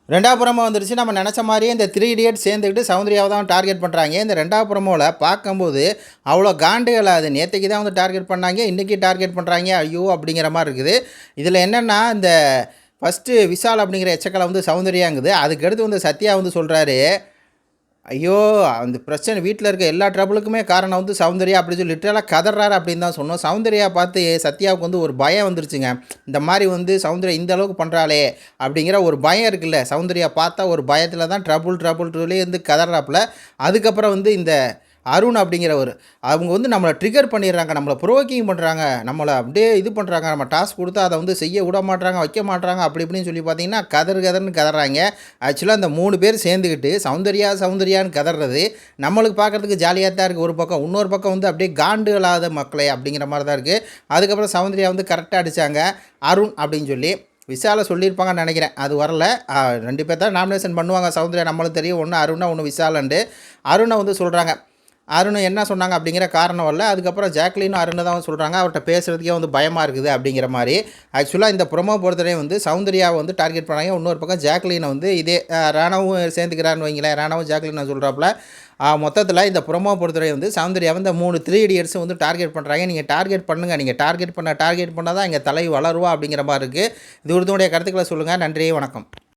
2வது ப்ரோமோ வந்துருச்சு. நம்ம நெனச்ச மாரியே இந்த 3 இடியட்ஸ் சேர்ந்துக்கிட்டு சௌந்தர்யாவ தான் டார்கெட் பண்றாங்க. இந்த 2வது ப்ரோமோல பார்க்கும்போது அவ்வளோ காண்டுகளா அது நேத்தைக்கு தான் வந்து டார்கெட் பண்ணாங்க. இன்னைக்கு டார்கெட் பண்றாங்க. ஐயோ! அப்படிங்கிற மாரி இருக்குது. இதில என்னன்னா இந்த ஃபர்ஸ்ட்டு விஷால் அப்படிங்கிற எச்சக்கல வந்து சௌந்தர்யாங்குது. அதுக்கடுத்து வந்து சத்யா வந்து சொல்றாரு, ஐயோ! அந்த பிரச்சனை வீட்ல இருக்க எல்லா ட்ரபுளுக்குமே காரணம் வந்து சௌந்தர்யா அப்படி சொல்லி லிட்டரலா கதர்றாரு அப்படின்னு தான் சொன்னோம். சௌந்தர்யா பார்த்து சத்யாவுக்கு வந்து ஒரு பயம் வந்துருச்சுங்க. இந்த மாரி வந்து சௌந்தர்யா இந்த அளவுக்கு பண்றாளே! அப்படிங்கிற ஒரு பயம் இருக்குல்ல. சௌந்தர்யா பார்த்தா ஒரு பயத்தில தான் ட்ரபுள் சொல்லி வந்து கதர்றாப்புல. அதுக்கப்புறம் வந்து இந்த அருண் அப்படிங்கிறவரு, அவங்க வந்து நம்மள ட்ரிகர் பண்ணிடுறாங்க. நம்மள ப்ரோவோக்கிங் பண்றாங்க. நம்மள அப்படியே இது பண்றாங்க. நம்ம டாஸ்க் குடுத்தா அத வந்து செய்ய விட மாட்றாங்க, வைக்க மாட்றாங்க. அப்படி இப்படின்னு சொல்லி பார்த்தீங்கன்னா, கதறுன்னு கதறாய்ங்க. ஆக்சுவலா அந்த 3 பேர் சேர்ந்துக்கிட்டு சௌந்தர்யான்னு கதறது, நம்மளுக்கு பார்க்கறதுக்கு ஜாலியா தான் இருக்கு ஒரு பக்கம். இன்னொரு பக்கம் வந்து அப்படியே காண்டுகளாத மக்களே அப்படிங்கிற மாரி தான் இருக்கு. அதுக்கப்புறம் சௌந்தர்யா வந்து கரெக்ட்டா அடிச்சாங்க. அருண் அப்படின்னு சொல்லி. விஷால சொல்லியிருப்பாங்கன்னு நெனைக்கிறேன். அது வரல. 2 பேத்த நாமினேஷன் பண்ணுவாங்க சௌந்தர்யா நம்மளுக்கு தெரியும். ஒண்ணு அருணா, ஒண்ணு விஷாலன்ட்டு. அருண வந்து சொல்றாங்க. அருண் என்ன சொன்னாங்க அப்படிங்கிற காரணம் வரல. அதுக்கப்புறம் ஜாக்லினும் அருண் தான் சொல்கிறாங்க அவர்கிட்ட பேசுகிறதுக்கே வந்து பயமாக இருக்குது அப்படிங்கிற மாதிரி. ஆக்சுவலாக இந்த ப்ரொமோ பொறுத்தவரையும் வந்து சௌந்தர்யாவை வந்து டார்கெட் பண்ணாங்க. இன்னொரு பக்கம் ஜாக்லினை வந்து இதே ராணாவும் சேர்ந்துக்கிறான்னு வைங்களேன். ராணாவும் ஜாக்லின் சொல்கிறாப்புல. மொத்தத்தில் இந்த ப்ரொமோ பொறுத்தவரை வந்து சௌந்தர்யாவை இந்த 3 இடியட்ஸும் வந்து டார்கெட் பண்ணுறாங்க. நீங்கள் டார்கெட் பண்ணுங்கள். நீங்கள் டார்கெட் பண்ணால் தான் இங்கே தலை வளருவா அப்படிங்கிற மாதிரி இருக்குது. இது உங்களுடைய கருத்துக்களை சொல்லுங்கள். நன்றி, வணக்கம்.